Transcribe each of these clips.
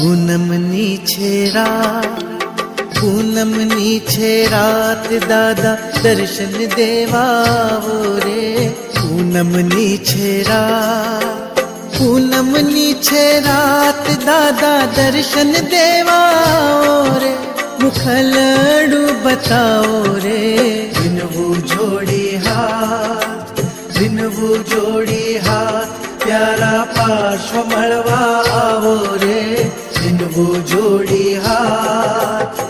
પૂનમની છે રાત, પૂનમની છે રાત, દાદા દર્શન દેવા આવો રે. પૂનમની છે રાત, પૂનમની છે રાત, દાદા દર્શન દેવા આવો રે. મુખલડું બતાવો રે. વિનવું જોડી હાથ, વિનવું જોડી હાથ, પ્યારા પાર્શ્વ મળવા આવો રે. વિનવું જોડી હાથ.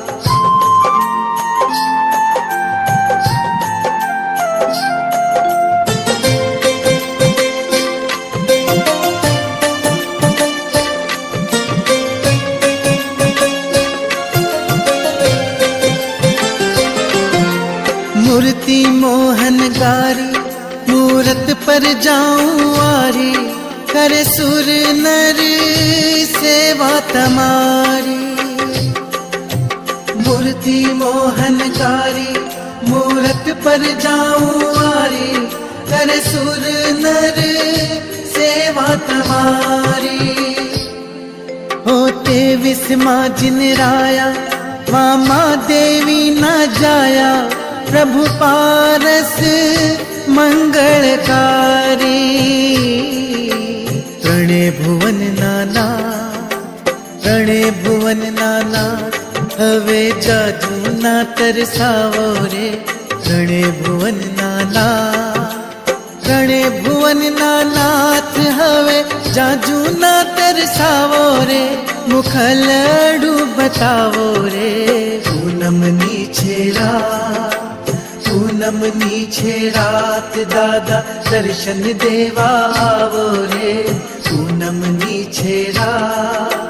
मूर्ति मोहन गारी, मूरत पर जाऊं आरी, करे सुर नर सेवा तमारी. मूर्ति मोहन गारी, मूरत पर जाऊं आरी, करे सुर नर सेवा तमारी. होते विस्मा जिन राया, मामा देवी न जाया, प्रभु पारस मंगलकारी. त्रणे भुवन नाना, त्रणे भुवन नाना, हवे जाजू ना तरसावो रे. त्रणे भुवन नाना, त्रणे भुवन नानाथ, हवे जाजू ना तरसावो रे. मुखलडू बतावो रे. पूनमनी छे रात, पूनमनी छे रात, दादा दर्शन देवा आवो रे. पूनमनी छे रात.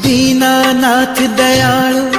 दीनानाथ दयाळु,